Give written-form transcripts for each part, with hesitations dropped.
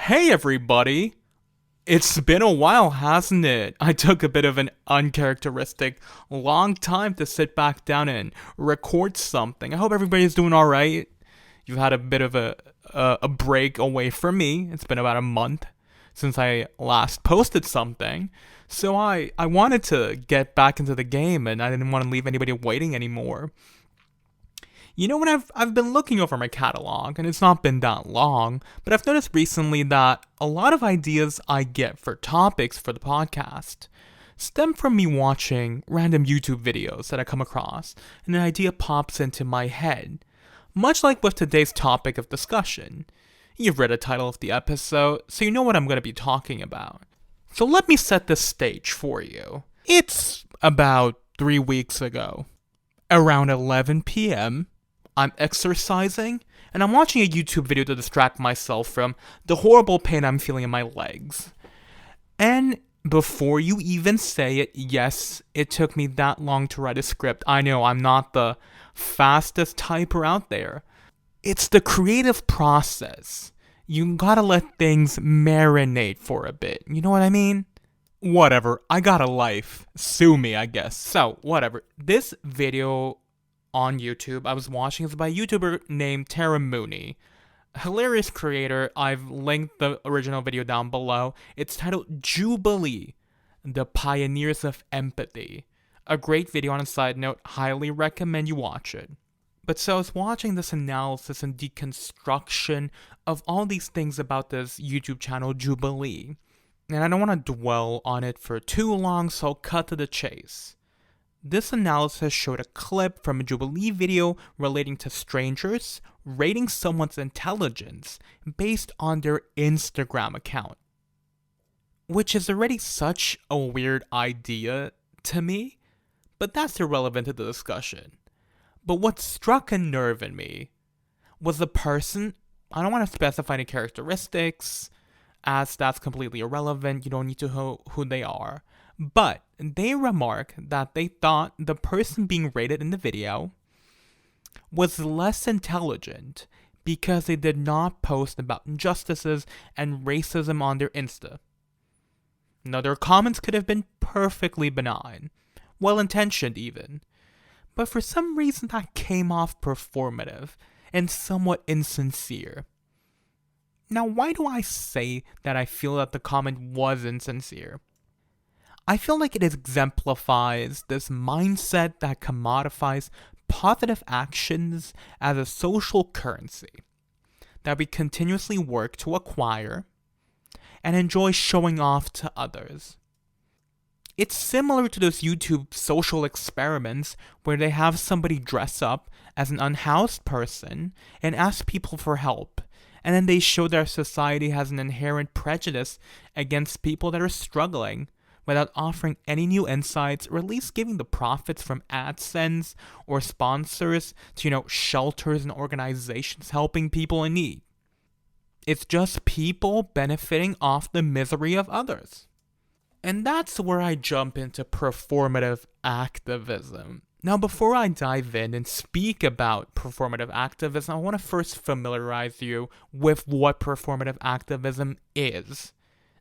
Hey everybody! It's been a while, hasn't it? I took a bit of an uncharacteristic long time to sit back down and record something. I hope everybody's doing alright. You've had a bit of a break away from me. It's been about a month since I last posted something. So I wanted to get back into the game and I didn't want to leave anybody waiting anymore. You know, when I've been looking over my catalog, and it's not been that long, but I've noticed recently that a lot of ideas I get for topics for the podcast stem from me watching random YouTube videos that I come across, and an idea pops into my head. Much like with today's topic of discussion. You've read the title of the episode, so you know what I'm going to be talking about. So let me set the stage for you. It's about 3 weeks ago. Around 11 p.m., I'm exercising, and I'm watching a YouTube video to distract myself from the horrible pain I'm feeling in my legs. And before you even say it, yes, it took me that long to write a script. I know I'm not the fastest typer out there. It's the creative process. You gotta let things marinate for a bit. You know what I mean? Whatever. I got a life. Sue me, I guess. So, whatever. This video on YouTube I was watching is by a YouTuber named Tara Mooney. Hilarious creator. I've linked the original video down below. It's titled Jubilee, The Pioneers of Empathy. A great video. On a side note, highly recommend you watch it. But so I was watching this analysis and deconstruction of all these things about this YouTube channel Jubilee. And I don't want to dwell on it for too long, so I'll cut to the chase. This analysis showed a clip from a Jubilee video relating to strangers rating someone's intelligence based on their Instagram account. Which is already such a weird idea to me, but that's irrelevant to the discussion. But what struck a nerve in me was the person, I don't want to specify any characteristics, as that's completely irrelevant, you don't need to know who they are. But they remark that they thought the person being rated in the video was less intelligent because they did not post about injustices and racism on their Insta. Now, their comments could have been perfectly benign, well-intentioned even, but for some reason that came off performative and somewhat insincere. Now, why do I say that I feel that the comment was insincere? I feel like it exemplifies this mindset that commodifies positive actions as a social currency that we continuously work to acquire and enjoy showing off to others. It's similar to those YouTube social experiments where they have somebody dress up as an unhoused person and ask people for help, and then they show that our society has an inherent prejudice against people that are struggling, without offering any new insights or at least giving the profits from AdSense or sponsors to, shelters and organizations helping people in need. It's just people benefiting off the misery of others. And that's where I jump into performative activism. Now, before I dive in and speak about performative activism, I want to first familiarize you with what performative activism is.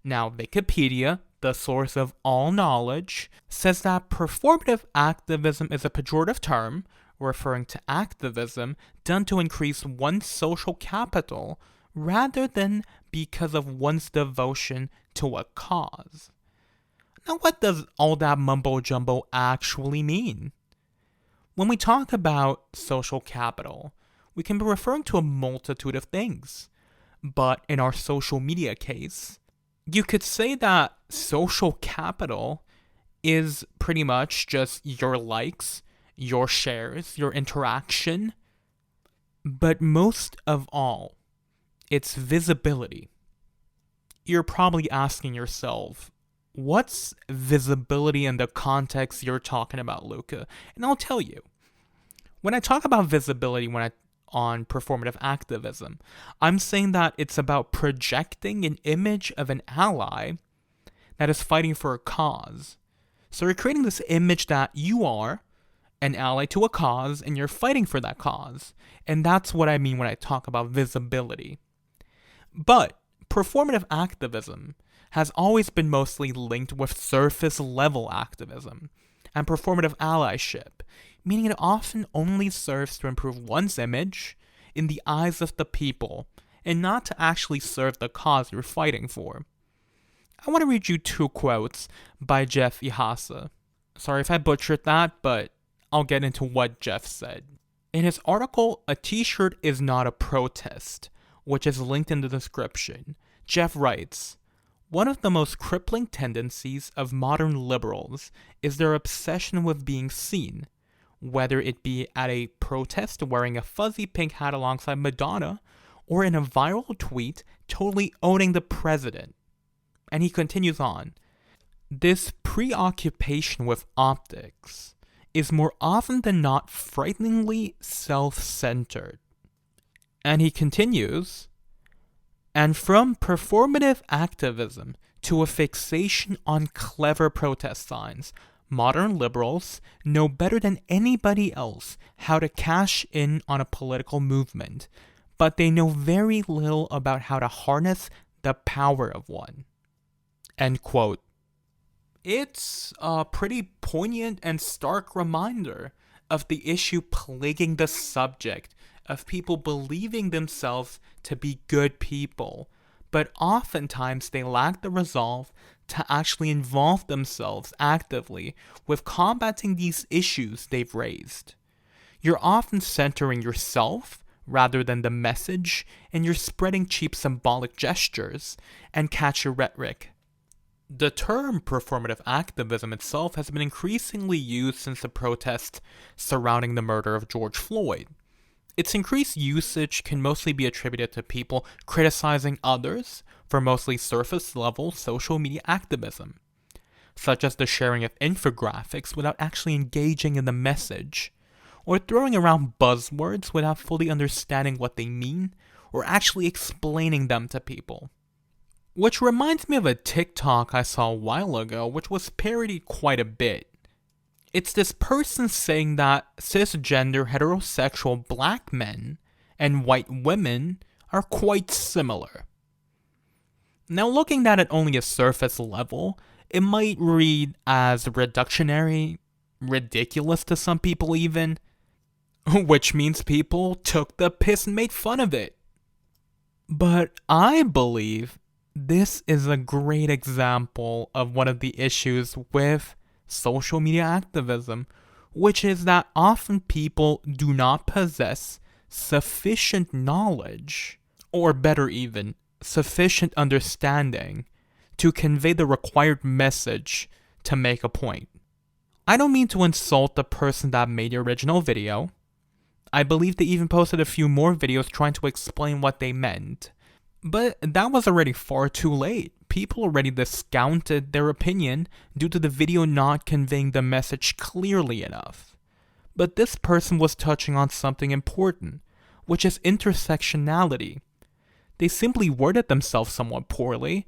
Now, Wikipedia, the source of all knowledge, says that performative activism is a pejorative term referring to activism done to increase one's social capital rather than because of one's devotion to a cause. Now, what does all that mumbo-jumbo actually mean? When we talk about social capital, we can be referring to a multitude of things. But in our social media case, you could say that social capital is pretty much just your likes, your shares, your interaction. But most of all, it's visibility. You're probably asking yourself, what's visibility in the context you're talking about, Luca? And I'll tell you. When I talk about visibility on performative activism, I'm saying that it's about projecting an image of an ally that is fighting for a cause. So you're creating this image that you are an ally to a cause and you're fighting for that cause. And that's what I mean when I talk about visibility. But Performative activism has always been mostly linked with surface-level activism and performative allyship, meaning it often only serves to improve one's image in the eyes of the people and not to actually serve the cause you're fighting for. I want to read you 2 quotes by Jeff Ihasa. Sorry if I butchered that, but I'll get into what Jeff said. In his article, "A T-shirt is not a protest," which is linked in the description, Jeff writes, "One of the most crippling tendencies of modern liberals is their obsession with being seen, whether it be at a protest wearing a fuzzy pink hat alongside Madonna, or in a viral tweet totally owning the president." And he continues on, "This preoccupation with optics is more often than not frighteningly self-centered." And he continues, "And from performative activism to a fixation on clever protest signs, modern liberals know better than anybody else how to cash in on a political movement, but they know very little about how to harness the power of one." End quote. It's a pretty poignant and stark reminder of the issue plaguing the subject of people believing themselves to be good people, but oftentimes they lack the resolve to actually involve themselves actively with combating these issues they've raised. You're often centering yourself rather than the message, and you're spreading cheap symbolic gestures and catchy rhetoric. The term performative activism itself has been increasingly used since the protests surrounding the murder of George Floyd. Its increased usage can mostly be attributed to people criticizing others for mostly surface-level social media activism, such as the sharing of infographics without actually engaging in the message, or throwing around buzzwords without fully understanding what they mean, or actually explaining them to people. Which reminds me of a TikTok I saw a while ago, which was parodied quite a bit. It's this person saying that cisgender heterosexual black men and white women are quite similar. Now, looking at it only at surface level, it might read as reductionary, ridiculous to some people even, which means people took the piss and made fun of it. But I believe this is a great example of one of the issues with social media activism, which is that often people do not possess sufficient knowledge, or better even, sufficient understanding to convey the required message to make a point. I don't mean to insult the person that made the original video. I believe they even posted a few more videos trying to explain what they meant. But that was already far too late. People already discounted their opinion due to the video not conveying the message clearly enough. But this person was touching on something important, which is intersectionality. They simply worded themselves somewhat poorly.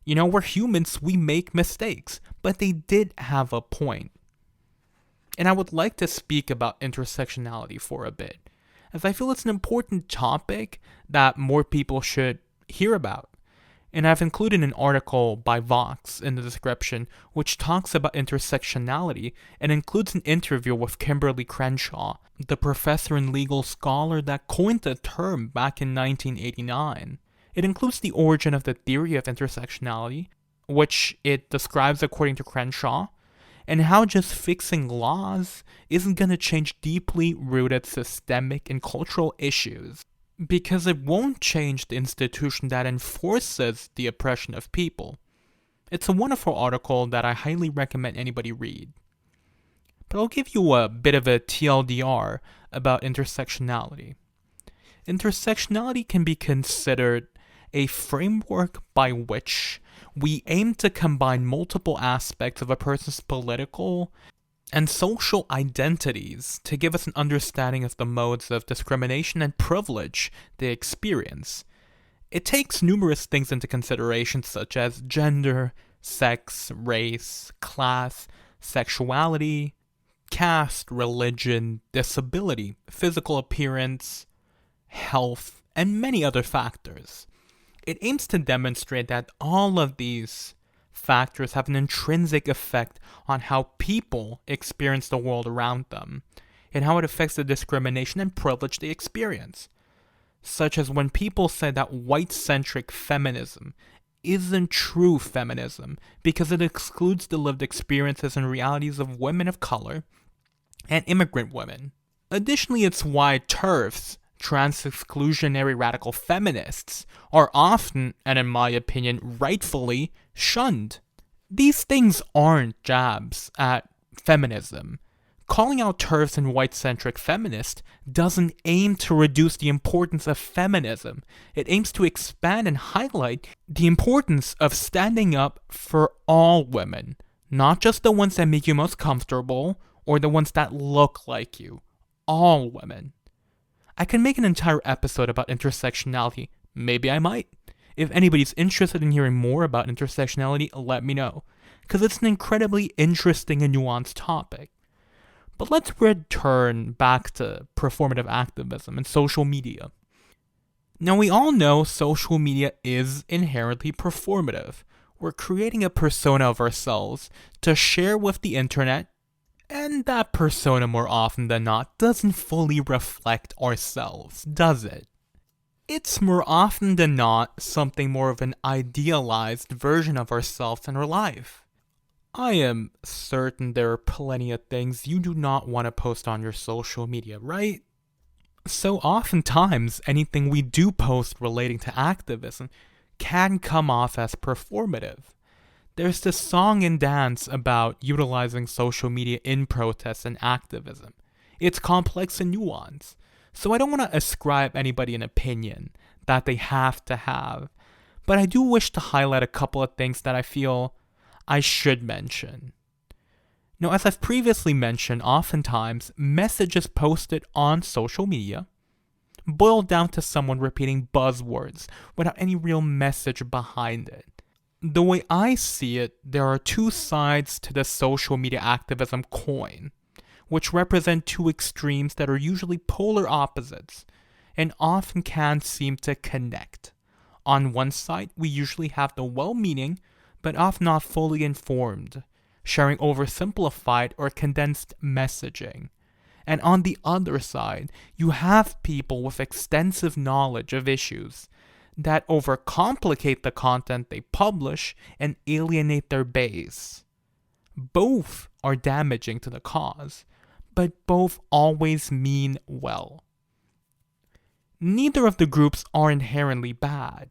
We're humans, we make mistakes, but they did have a point. And I would like to speak about intersectionality for a bit, as I feel it's an important topic that more people should hear about. And I've included an article by Vox in the description which talks about intersectionality and includes an interview with Kimberly Crenshaw, the professor and legal scholar that coined the term back in 1989. It includes the origin of the theory of intersectionality, which it describes according to Crenshaw, and how just fixing laws isn't going to change deeply rooted systemic and cultural issues, because it won't change the institution that enforces the oppression of people. It's a wonderful article that I highly recommend anybody read. But I'll give you a bit of a TLDR about intersectionality. Intersectionality can be considered a framework by which we aim to combine multiple aspects of a person's political and social identities to give us an understanding of the modes of discrimination and privilege they experience. It takes numerous things into consideration, such as gender, sex, race, class, sexuality, caste, religion, disability, physical appearance, health, and many other factors. It aims to demonstrate that all of these factors have an intrinsic effect on how people experience the world around them, and how it affects the discrimination and privilege they experience. Such as when people say that white-centric feminism isn't true feminism because it excludes the lived experiences and realities of women of color and immigrant women. Additionally, it's why TERFs, trans-exclusionary radical feminists, are often, and in my opinion, rightfully, shunned. These things aren't jabs at feminism. Calling out TERFs and white-centric feminists doesn't aim to reduce the importance of feminism. It aims to expand and highlight the importance of standing up for all women, not just the ones that make you most comfortable or the ones that look like you. All women. I can make an entire episode about intersectionality. Maybe I might. If anybody's interested in hearing more about intersectionality, let me know, because it's an incredibly interesting and nuanced topic. But let's return back to performative activism and social media. Now, we all know social media is inherently performative. We're creating a persona of ourselves to share with the internet, and that persona, more often than not, doesn't fully reflect ourselves, does it? It's more often than not something more of an idealized version of ourselves in our life. I am certain there are plenty of things you do not want to post on your social media, right? So oftentimes, anything we do post relating to activism can come off as performative. There's this song and dance about utilizing social media in protests and activism. It's complex and nuanced, so I don't want to ascribe anybody an opinion that they have to have, but I do wish to highlight a couple of things that I feel I should mention. Now, as I've previously mentioned, oftentimes messages posted on social media boil down to someone repeating buzzwords without any real message behind it. The way I see it, there are two sides to the social media activism coin, which represent two extremes that are usually polar opposites and often can seem to connect. On one side, we usually have the well-meaning, but often not fully informed, sharing oversimplified or condensed messaging. And on the other side, you have people with extensive knowledge of issues that overcomplicate the content they publish and alienate their base. Both are damaging to the cause, but both always mean well. Neither of the groups are inherently bad.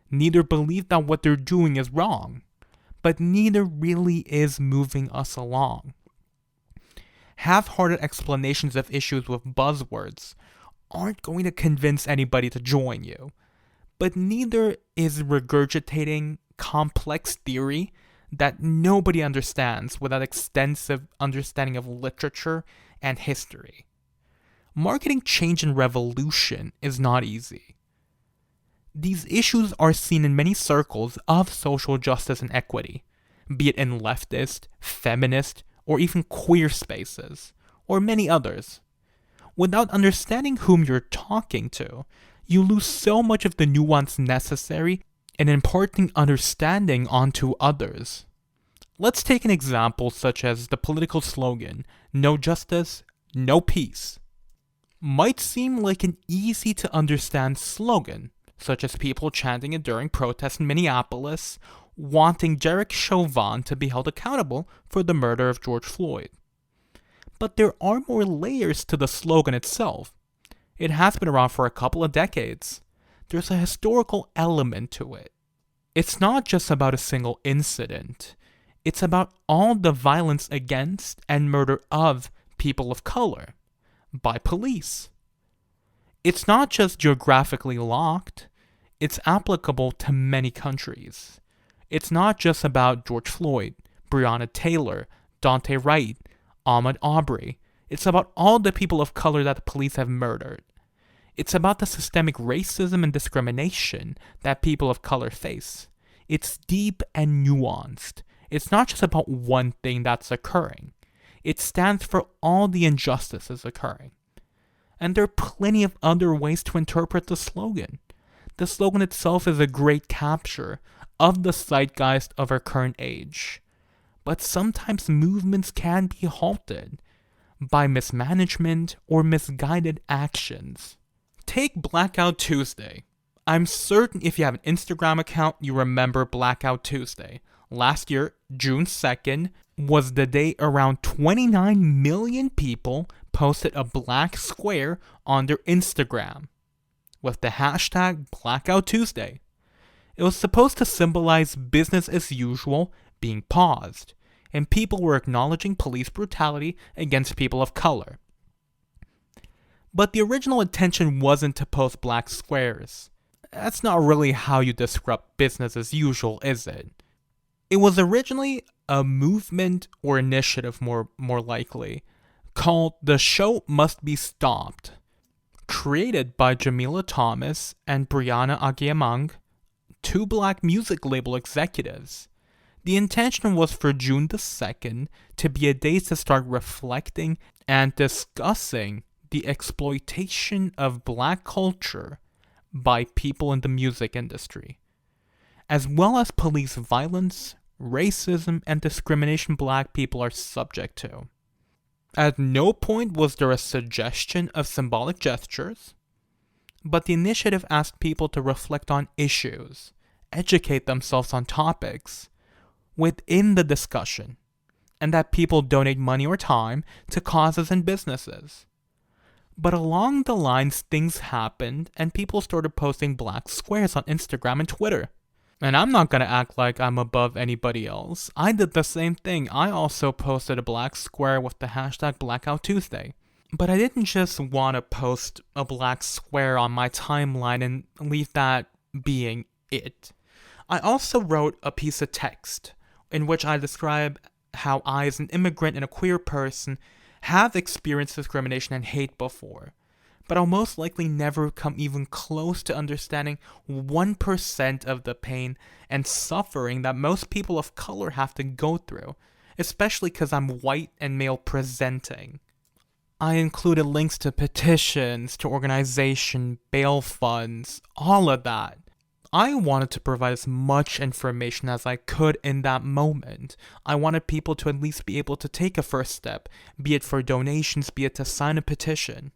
Neither believe that what they're doing is wrong, but neither really is moving us along. Half-hearted explanations of issues with buzzwords aren't going to convince anybody to join you, but neither is regurgitating complex theory that nobody understands without extensive understanding of literature and history. Marketing change and revolution is not easy. These issues are seen in many circles of social justice and equity, be it in leftist, feminist, or even queer spaces, or many others. Without understanding whom you're talking to, you lose so much of the nuance necessary in imparting understanding onto others. Let's take an example such as the political slogan, "No justice, no peace." Might seem like an easy to understand slogan, such as people chanting it during protests in Minneapolis, wanting Derek Chauvin to be held accountable for the murder of George Floyd. But there are more layers to the slogan itself. It has been around for a couple of decades. There's a historical element to it. It's not just about a single incident. It's about all the violence against and murder of people of color by police. It's not just geographically locked. It's applicable to many countries. It's not just about George Floyd, Breonna Taylor, Daunte Wright, Ahmaud Arbery. It's about all the people of color that the police have murdered. It's about the systemic racism and discrimination that people of color face. It's deep and nuanced. It's not just about one thing that's occurring. It stands for all the injustices occurring. And there are plenty of other ways to interpret the slogan. The slogan itself is a great capture of the zeitgeist of our current age. But sometimes movements can be halted by mismanagement or misguided actions. Take Blackout Tuesday. I'm certain if you have an Instagram account, you remember Blackout Tuesday. Last year, June 2nd, was the day around 29 million people posted a black square on their Instagram with the hashtag Blackout Tuesday. It was supposed to symbolize business as usual being paused, and people were acknowledging police brutality against people of color. But the original intention wasn't to post black squares. That's not really how you disrupt business as usual, is it? It was originally a movement or initiative, more likely, called The Show Must Be Stopped, created by Jamila Thomas and Brianna Agyemang, two black music label executives. The intention was for June the 2nd to be a day to start reflecting and discussing the exploitation of black culture by people in the music industry, as well as police violence, racism, and discrimination black people are subject to. At no point was there a suggestion of symbolic gestures, but the initiative asked people to reflect on issues, educate themselves on topics within the discussion, and that people donate money or time to causes and businesses. But along the lines, things happened, and people started posting black squares on Instagram and Twitter. And I'm not gonna act like I'm above anybody else. I did the same thing. I also posted a black square with the hashtag Blackout Tuesday. But I didn't just want to post a black square on my timeline and leave that being it. I also wrote a piece of text in which I describe how I, as an immigrant and a queer person, have experienced discrimination and hate before, but I'll most likely never come even close to understanding 1% of the pain and suffering that most people of color have to go through, especially because I'm white and male presenting. I included links to petitions, to organization, bail funds, all of that. I wanted to provide as much information as I could in that moment. I wanted people to at least be able to take a first step, be it for donations, be it to sign a petition.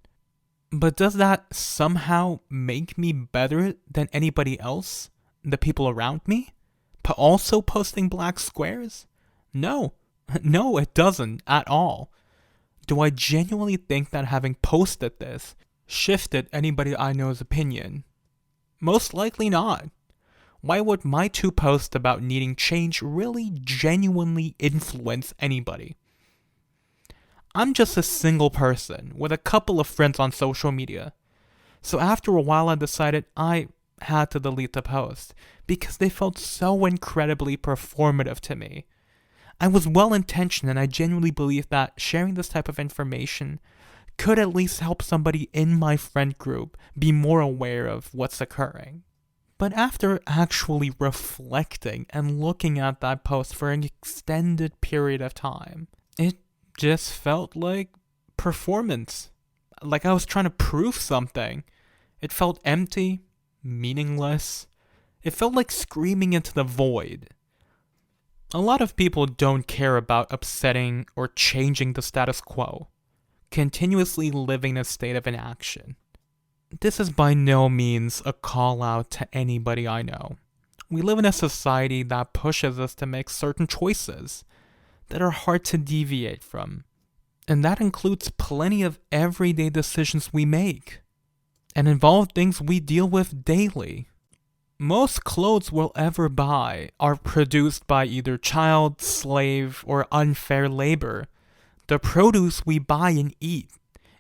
But does that somehow make me better than anybody else? The people around me? But also posting black squares? No. No, it doesn't at all. Do I genuinely think that having posted this shifted anybody I know's opinion? Most likely not. Why would my two posts about needing change really genuinely influence anybody? I'm just a single person with a couple of friends on social media. So after a while I decided I had to delete the post because they felt so incredibly performative to me. I was well-intentioned and I genuinely believed that sharing this type of information could at least help somebody in my friend group be more aware of what's occurring. But after actually reflecting and looking at that post for an extended period of time, it just felt like performance. Like I was trying to prove something. It felt empty, meaningless. It felt like screaming into the void. A lot of people don't care about upsetting or changing the status quo, continuously living in a state of inaction. This is by no means a call out to anybody I know. We live in a society that pushes us to make certain choices that are hard to deviate from. And that includes plenty of everyday decisions we make, and involve things we deal with daily. Most clothes we'll ever buy are produced by either child, slave, or unfair labor. The produce we buy and eat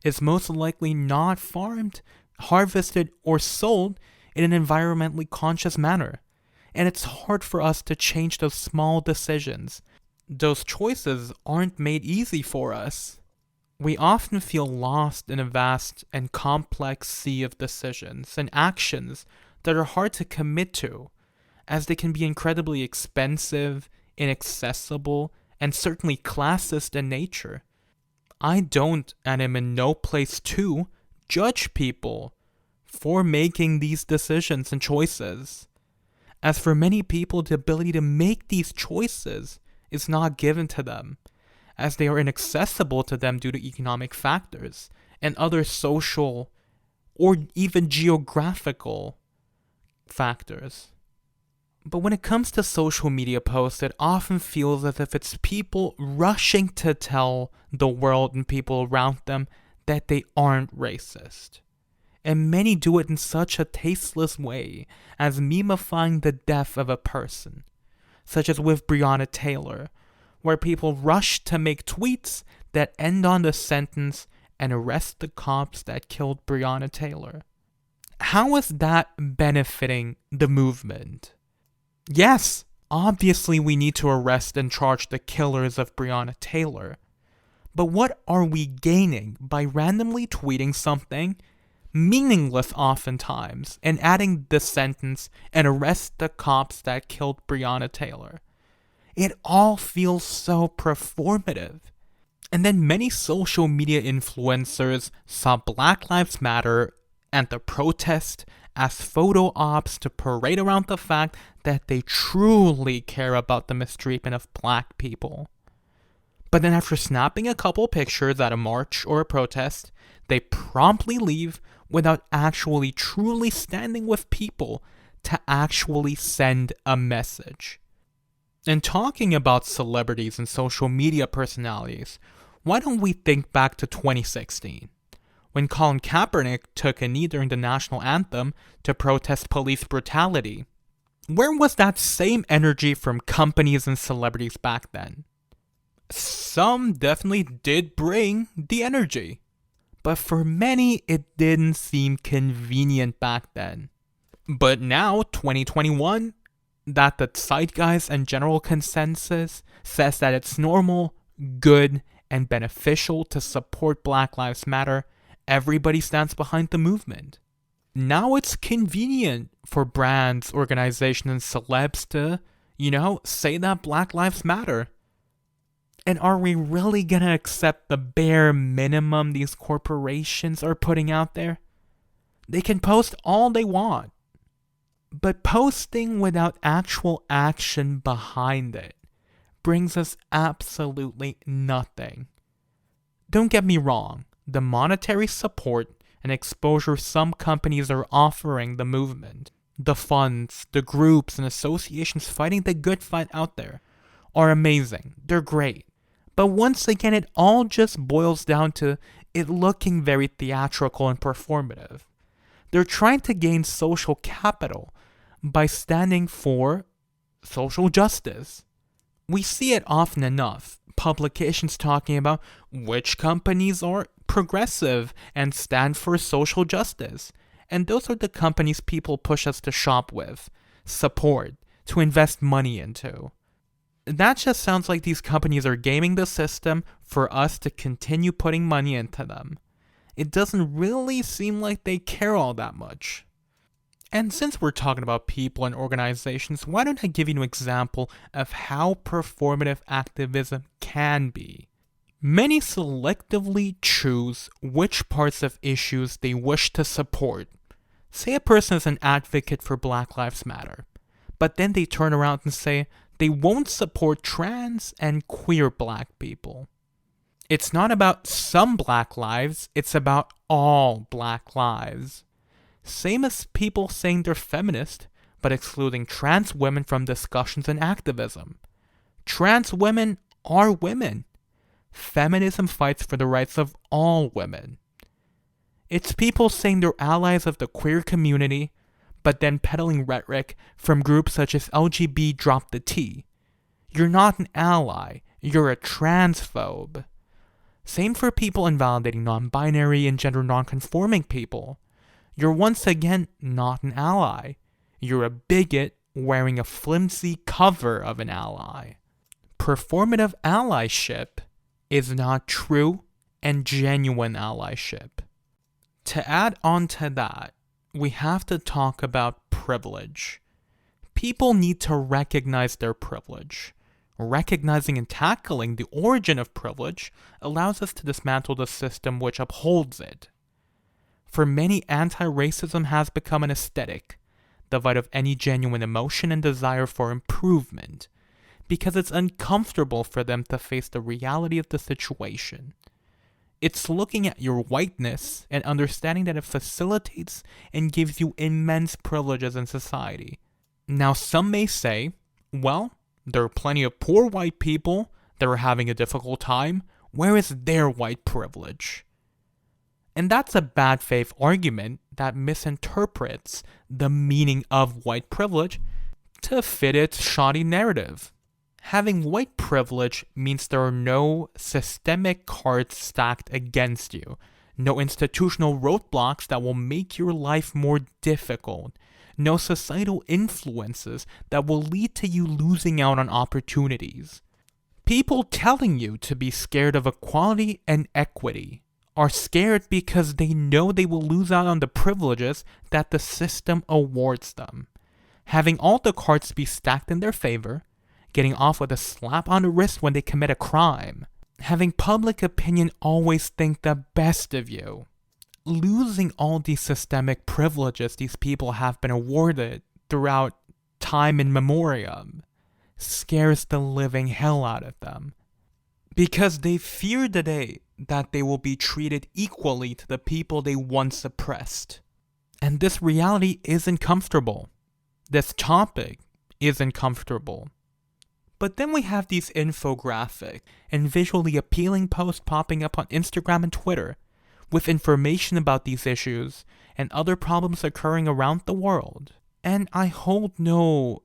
is most likely not farmed, harvested, or sold in an environmentally conscious manner. And it's hard for us to change those small decisions. Those choices aren't made easy for us. We often feel lost in a vast and complex sea of decisions and actions that are hard to commit to, as they can be incredibly expensive, inaccessible, and certainly classist in nature. I don't, and am in no place to, judge people for making these decisions and choices. As for many people, the ability to make these choices is not given to them, as they are inaccessible to them due to economic factors and other social or even geographical factors. But when it comes to social media posts, it often feels as if it's people rushing to tell the world and people around them that they aren't racist. And many do it in such a tasteless way as memifying the death of a person, such as with Breonna Taylor, where people rush to make tweets that end on the sentence and arrest the cops that killed Breonna Taylor. How is that benefiting the movement? Yes, obviously we need to arrest and charge the killers of Breonna Taylor. But what are we gaining by randomly tweeting something, meaningless oftentimes, and adding the sentence and arrest the cops that killed Breonna Taylor? It all feels so performative. And then many social media influencers saw Black Lives Matter and the protest as photo ops to parade around the fact that they truly care about the mistreatment of black people. But then after snapping a couple pictures at a march or a protest, they promptly leave without actually truly standing with people to actually send a message. And talking about celebrities and social media personalities, why don't we think back to 2016, when Colin Kaepernick took a knee during the national anthem to protest police brutality? Where was that same energy from companies and celebrities back then? Some definitely did bring the energy, but for many it didn't seem convenient back then. But now, 2021, that the zeitgeist and general consensus says that it's normal, good, and beneficial to support Black Lives Matter, everybody stands behind the movement. Now it's convenient for brands, organizations, and celebs to, say that Black Lives Matter. And are we really gonna accept the bare minimum these corporations are putting out there? They can post all they want, but posting without actual action behind it brings us absolutely nothing. Don't get me wrong, the monetary support and exposure some companies are offering the movement, the funds, the groups and associations fighting the good fight out there, are amazing. They're great. But once again, it all just boils down to it looking very theatrical and performative. They're trying to gain social capital by standing for social justice. We see it often enough. Publications talking about which companies are progressive and stand for social justice. And those are the companies people push us to shop with, support, to invest money into. That just sounds like these companies are gaming the system for us to continue putting money into them. It doesn't really seem like they care all that much. And since we're talking about people and organizations, why don't I give you an example of how performative activism can be? Many selectively choose which parts of issues they wish to support. Say a person is an advocate for Black Lives Matter, but then they turn around and say they won't support trans and queer black people. It's not about some black lives, it's about all black lives. Same as people saying they're feminist, but excluding trans women from discussions and activism. Trans women are women. Feminism fights for the rights of all women. It's people saying they're allies of the queer community, but then peddling rhetoric from groups such as LGB Drop the T. You're not an ally, you're a transphobe. Same for people invalidating non-binary and gender non-conforming people. You're once again not an ally. You're a bigot wearing a flimsy cover of an ally. Performative allyship is not true and genuine allyship. To add on to that, we have to talk about privilege. People need to recognize their privilege. Recognizing and tackling the origin of privilege allows us to dismantle the system which upholds it. For many, anti-racism has become an aesthetic, devoid of any genuine emotion and desire for improvement, because it's uncomfortable for them to face the reality of the situation. It's looking at your whiteness and understanding that it facilitates and gives you immense privileges in society. Now, some may say, well, there are plenty of poor white people that are having a difficult time. Where is their white privilege? And that's a bad faith argument that misinterprets the meaning of white privilege to fit its shoddy narrative. Having white privilege means there are no systemic cards stacked against you, no institutional roadblocks that will make your life more difficult, no societal influences that will lead to you losing out on opportunities. People telling you to be scared of equality and equity are scared because they know they will lose out on the privileges that the system awards them. Having all the cards be stacked in their favor, getting off with a slap on the wrist when they commit a crime, having public opinion always think the best of you, losing all these systemic privileges these people have been awarded throughout time in memoriam, scares the living hell out of them. Because they fear the day that they will be treated equally to the people they once oppressed. And this reality isn't comfortable. This topic isn't comfortable. But then we have these infographic and visually appealing posts popping up on Instagram and Twitter with information about these issues and other problems occurring around the world. And I hold no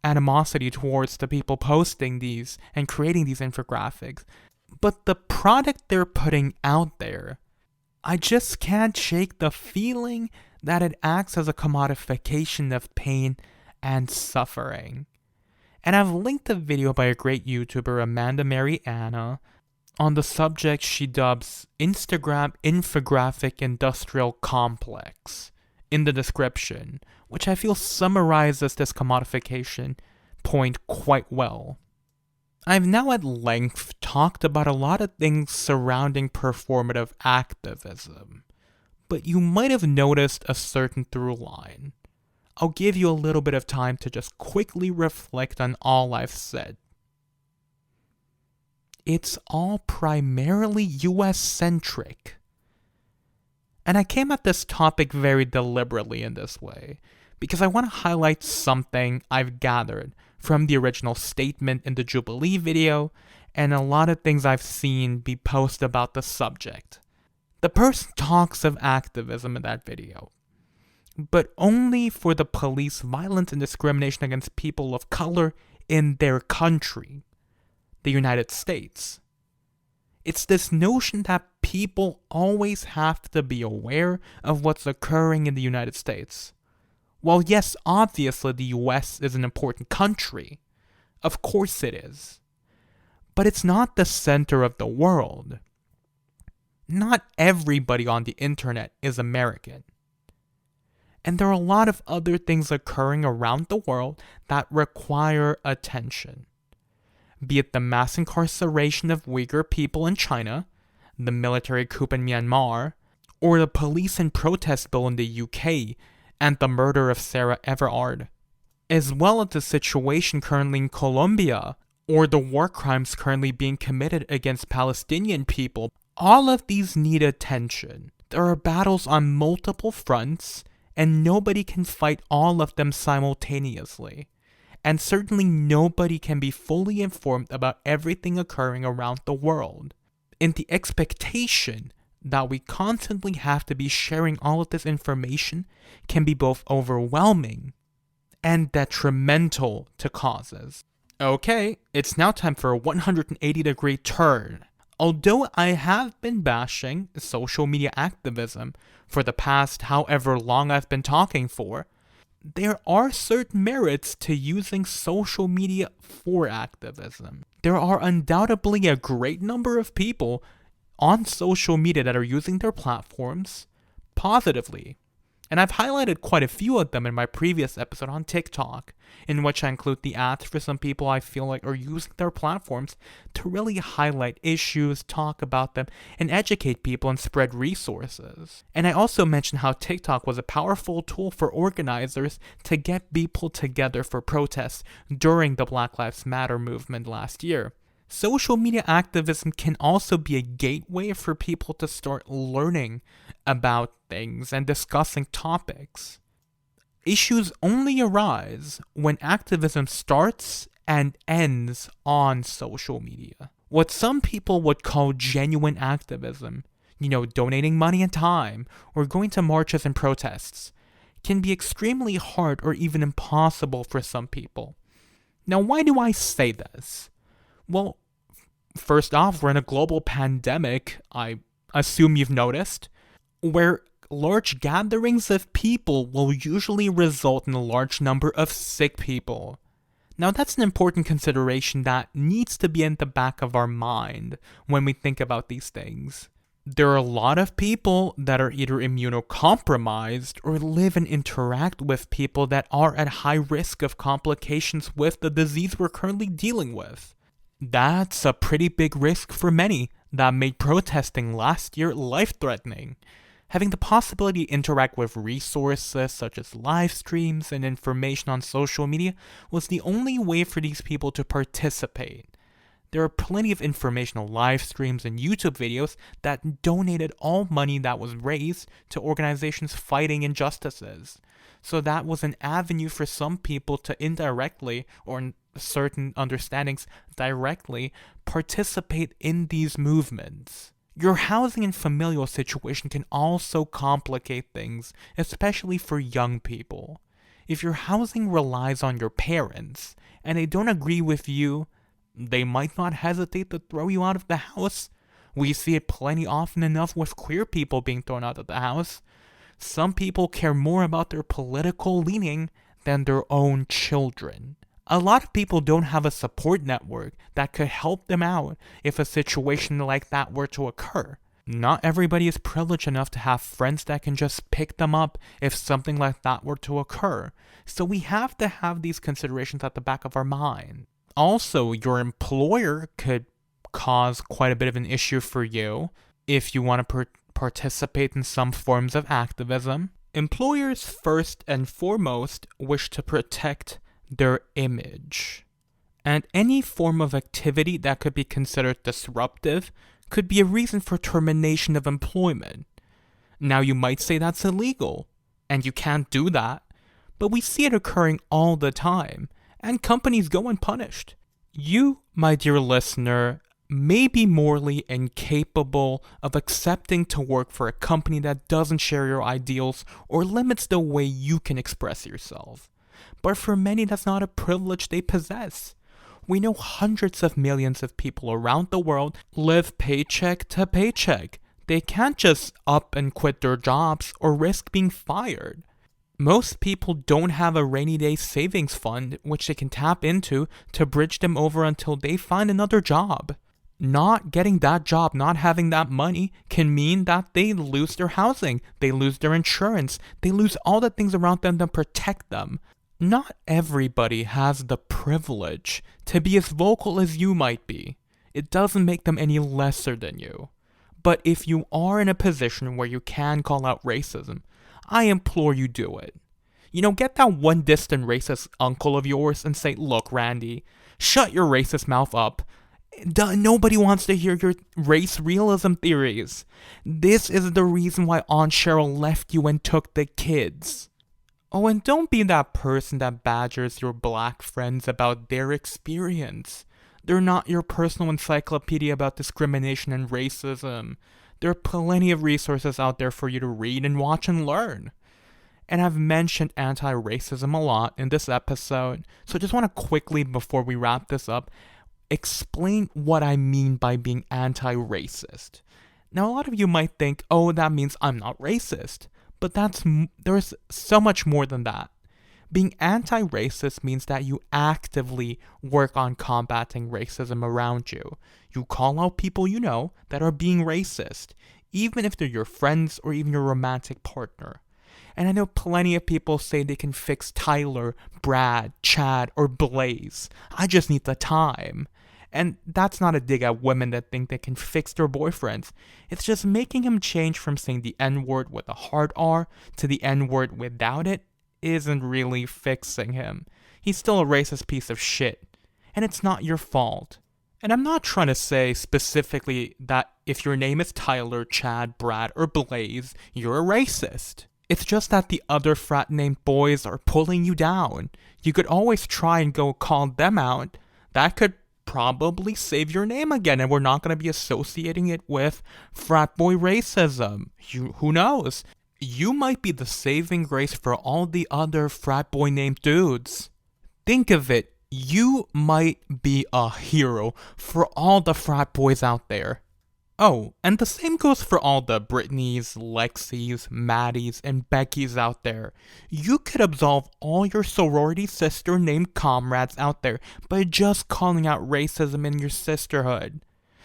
animosity towards the people posting these and creating these infographics. But the product they're putting out there, I just can't shake the feeling that it acts as a commodification of pain and suffering. And I've linked a video by a great YouTuber, Amanda Mary Anna, on the subject she dubs Instagram Infographic Industrial Complex in the description, which I feel summarizes this commodification point quite well. I've now at length talked about a lot of things surrounding performative activism, but you might have noticed a certain through line. I'll give you a little bit of time to just quickly reflect on all I've said. It's all primarily US-centric. And I came at this topic very deliberately in this way, because I want to highlight something I've gathered from the original statement in the Jubilee video, and a lot of things I've seen be posted about the subject. The person talks of activism in that video, but only for the police violence and discrimination against people of color in their country, the United States. It's this notion that people always have to be aware of what's occurring in the United States. While yes, obviously the US is an important country, of course it is, but it's not the center of the world. Not everybody on the internet is American. And there are a lot of other things occurring around the world that require attention. Be it the mass incarceration of Uyghur people in China, the military coup in Myanmar, or the police and protest bill in the UK, and the murder of Sarah Everard, as well as the situation currently in Colombia, or the war crimes currently being committed against Palestinian people. All of these need attention. There are battles on multiple fronts, and nobody can fight all of them simultaneously. And certainly nobody can be fully informed about everything occurring around the world. And the expectation that we constantly have to be sharing all of this information can be both overwhelming and detrimental to causes. Okay, it's now time for a 180-degree turn. Although I have been bashing social media activism for the past however long I've been talking for, there are certain merits to using social media for activism. There are undoubtedly a great number of people on social media that are using their platforms positively, And I've highlighted quite a few of them in my previous episode on TikTok, in which I include the ads for some people I feel like are using their platforms to really highlight issues, talk about them, and educate people and spread resources. And I also mentioned how TikTok was a powerful tool for organizers to get people together for protests during the Black Lives Matter movement last year. Social media activism can also be a gateway for people to start learning about things and discussing topics. Issues only arise when activism starts and ends on social media. What some people would call genuine activism, donating money and time, or going to marches and protests, can be extremely hard or even impossible for some people. Now, why do I say this? Well, first off, we're in a global pandemic, I assume you've noticed, where large gatherings of people will usually result in a large number of sick people. Now, that's an important consideration that needs to be in the back of our mind when we think about these things. There are a lot of people that are either immunocompromised or live and interact with people that are at high risk of complications with the disease we're currently dealing with. That's a pretty big risk for many that made protesting last year life-threatening. Having the possibility to interact with resources such as live streams and information on social media was the only way for these people to participate. There are plenty of informational live streams and YouTube videos that donated all money that was raised to organizations fighting injustices. So that was an avenue for some people to indirectly, or in certain understandings, directly participate in these movements. Your housing and familial situation can also complicate things, especially for young people. If your housing relies on your parents, and they don't agree with you, they might not hesitate to throw you out of the house. We see it plenty often enough with queer people being thrown out of the house. Some people care more about their political leaning than their own children. A lot of people don't have a support network that could help them out if a situation like that were to occur. Not everybody is privileged enough to have friends that can just pick them up if something like that were to occur. So we have to have these considerations at the back of our mind. Also, your employer could cause quite a bit of an issue for you if you want to participate in some forms of activism. Employers first and foremost wish to protect their image. And any form of activity that could be considered disruptive could be a reason for termination of employment. Now you might say that's illegal, and you can't do that, but we see it occurring all the time, and companies go unpunished. You, my dear listener, may be morally incapable of accepting to work for a company that doesn't share your ideals or limits the way you can express yourself. But for many, that's not a privilege they possess. We know hundreds of millions of people around the world live paycheck to paycheck. They can't just up and quit their jobs or risk being fired. Most people don't have a rainy day savings fund which they can tap into to bridge them over until they find another job. Not getting that job, not having that money can mean that they lose their housing, they lose their insurance, they lose all the things around them that protect them. Not everybody has the privilege to be as vocal as you might be. It doesn't make them any lesser than you. But if you are in a position where you can call out racism, I implore you do it. Get that one distant racist uncle of yours and say, "Look, Randy, shut your racist mouth up. Nobody wants to hear your race realism theories. This is the reason why Aunt Cheryl left you and took the kids." Oh, and don't be that person that badgers your black friends about their experience. They're not your personal encyclopedia about discrimination and racism. There are plenty of resources out there for you to read and watch and learn. And I've mentioned anti-racism a lot in this episode, so I just want to quickly, before we wrap this up, explain what I mean by being anti-racist. Now, a lot of you might think, oh, that means I'm not racist. But there's so much more than that. Being anti-racist means that you actively work on combating racism around you. You call out people you know that are being racist, even if they're your friends or even your romantic partner. And I know plenty of people say they can fix Tyler, Brad, Chad, or Blaze. I just need the time. And that's not a dig at women that think they can fix their boyfriends. It's just making him change from saying the N-word with a hard R to the N-word without it isn't really fixing him. He's still a racist piece of shit. And it's not your fault. And I'm not trying to say specifically that if your name is Tyler, Chad, Brad, or Blaze, you're a racist. It's just that the other frat named boys are pulling you down. You could always try and go call them out. That could probably save your name again, and we're not going to be associating it with frat boy racism. Who knows? You might be the saving grace for all the other frat boy named dudes. Think of it. You might be a hero for all the frat boys out there. Oh, and the same goes for all the Britneys, Lexis, Maddies, and Beckys out there. You could absolve all your sorority sister named comrades out there by just calling out racism in your sisterhood.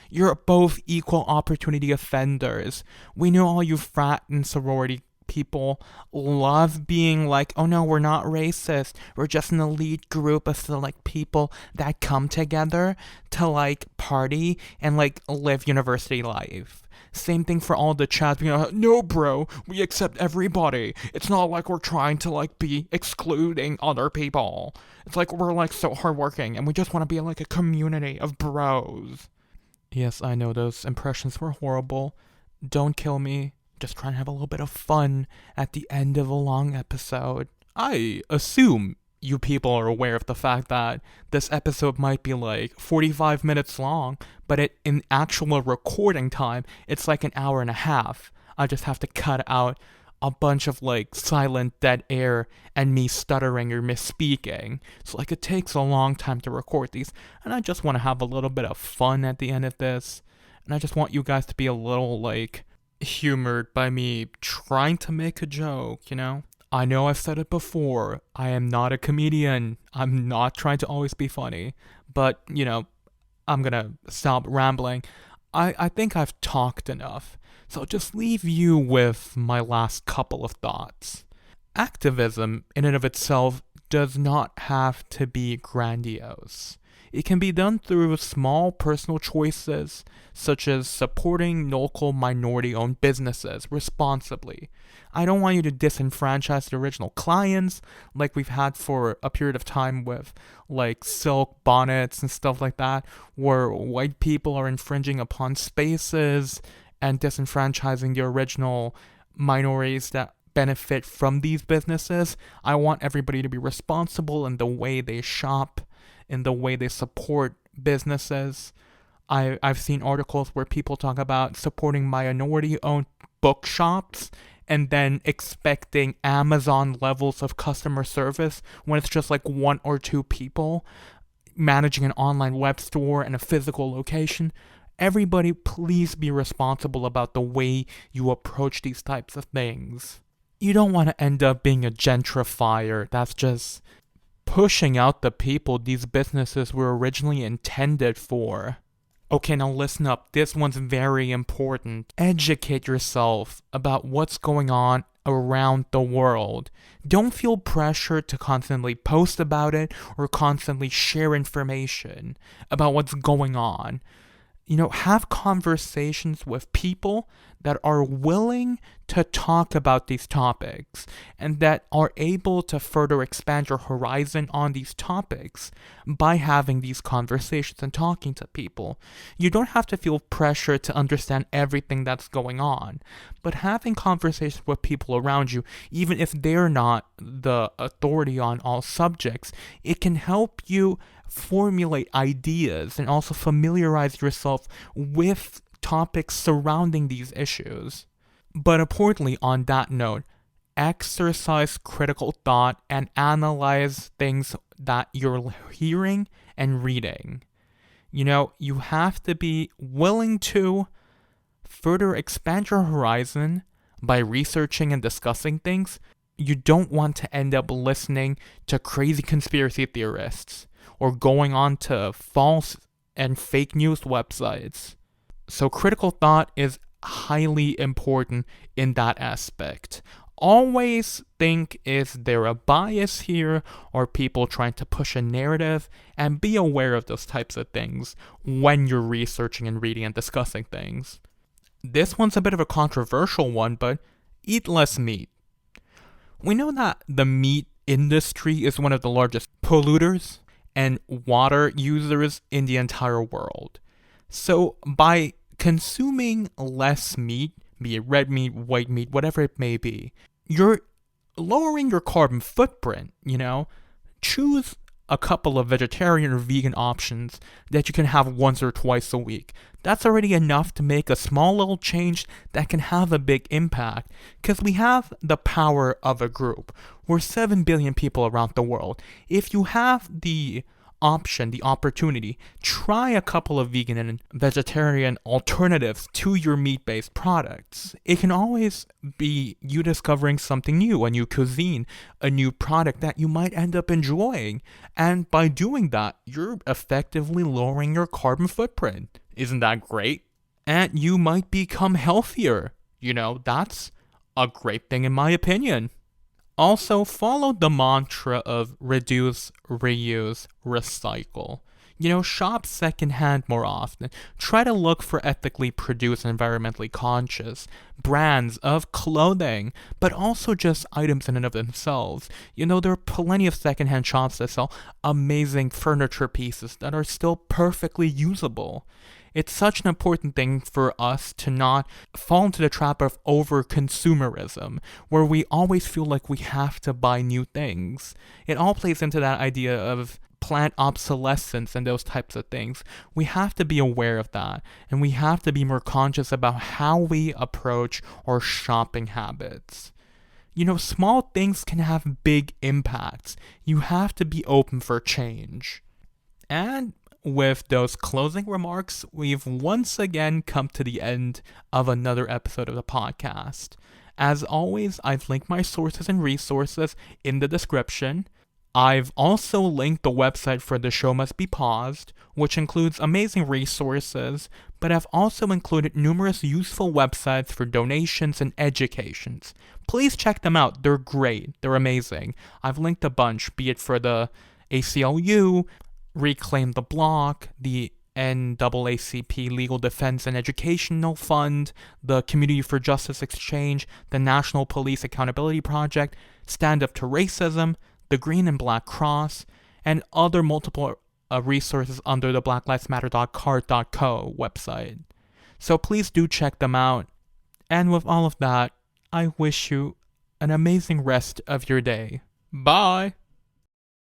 You're both equal opportunity offenders. We know all you frat and sorority people love being like, oh no, we're not racist. We're just an elite group of select people that come together to like party and like live university life. Same thing for all the chads being like, no bro, we accept everybody. It's not like we're trying to like be excluding other people. It's like we're like so hardworking and we just want to be like a community of bros. Yes, I know those impressions were horrible. Don't kill me. Just trying to have a little bit of fun at the end of a long episode. I assume you people are aware of the fact that this episode might be like 45 minutes long, but in actual recording time, it's like an hour and a half. I just have to cut out a bunch of like silent dead air and me stuttering or misspeaking. So like it takes a long time to record these, and I just want to have a little bit of fun at the end of this. And I just want you guys to be a little like humored by me trying to make a joke, you know? I know I've said it before, I am not a comedian, I'm not trying to always be funny, but, you know, I'm gonna stop rambling. I think I've talked enough, so just leave you with my last couple of thoughts. Activism, in and of itself, does not have to be grandiose. It can be done through small personal choices, such as supporting local minority-owned businesses responsibly. I don't want you to disenfranchise the original clients, like we've had for a period of time with, like, silk bonnets and stuff like that, where white people are infringing upon spaces and disenfranchising the original minorities that benefit from these businesses. I want everybody to be responsible in the way they shop, in the way they support businesses. I've seen articles where people talk about supporting minority-owned bookshops and then expecting Amazon levels of customer service when it's just like one or two people managing an online web store and a physical location. Everybody, please be responsible about the way you approach these types of things. You don't want to end up being a gentrifier that's just pushing out the people these businesses were originally intended for. Okay, now listen up. This one's very important. Educate yourself about what's going on around the world. Don't feel pressure to constantly post about it or constantly share information about what's going on. You know, have conversations with people that are willing to talk about these topics and that are able to further expand your horizon on these topics by having these conversations and talking to people. You don't have to feel pressure to understand everything that's going on, but having conversations with people around you, even if they're not the authority on all subjects, it can help you formulate ideas and also familiarize yourself with topics surrounding these issues. But importantly, on that note, exercise critical thought and analyze things that you're hearing and reading. You know, you have to be willing to further expand your horizon by researching and discussing things. You don't want to end up listening to crazy conspiracy theorists or going on to false and fake news websites. So critical thought is highly important in that aspect. always think, is there a bias here, or people trying to push a narrative, and be aware of those types of things when you're researching and reading and discussing things. This one's a bit of a controversial one, but eat less meat. We know that the meat industry is one of the largest polluters and water users in the entire world. So by consuming less meat, be it red meat, white meat, whatever it may be, you're lowering your carbon footprint, Choose a couple of vegetarian or vegan options that you can have once or twice a week. That's already enough to make a small little change that can have a big impact, because we have the power of a group. We're 7 billion people around the world. If you have the option, the opportunity, try a couple of vegan and vegetarian alternatives to your meat-based products. It can always be you discovering something new, a new cuisine, a new product that you might end up enjoying. And by doing that, you're effectively lowering your carbon footprint. Isn't that great? And you might become healthier. That's a great thing in my opinion. Also, follow the mantra of reduce, reuse, recycle. Shop secondhand more often. Try to look for ethically produced and environmentally conscious brands of clothing, but also just items in and of themselves. There are plenty of secondhand shops that sell amazing furniture pieces that are still perfectly usable. It's such an important thing for us to not fall into the trap of over-consumerism, where we always feel like we have to buy new things. It all plays into that idea of plant obsolescence and those types of things. We have to be aware of that, and we have to be more conscious about how we approach our shopping habits. Small things can have big impacts. You have to be open for change. And with those closing remarks, we've once again come to the end of another episode of the podcast. As always, I've linked my sources and resources in the description. I've also linked the website for The Show Must Be Paused, which includes amazing resources, but I've also included numerous useful websites for donations and educations. Please check them out. They're great. They're amazing. I've linked a bunch, be it for the ACLU, Reclaim the Block, the NAACP Legal Defense and Educational Fund, the Community for Justice Exchange, the National Police Accountability Project, Stand Up to Racism, the Green and Black Cross, and other multiple resources under the blacklivesmatter.cart.co website. So please do check them out. And with all of that, I wish you an amazing rest of your day. Bye!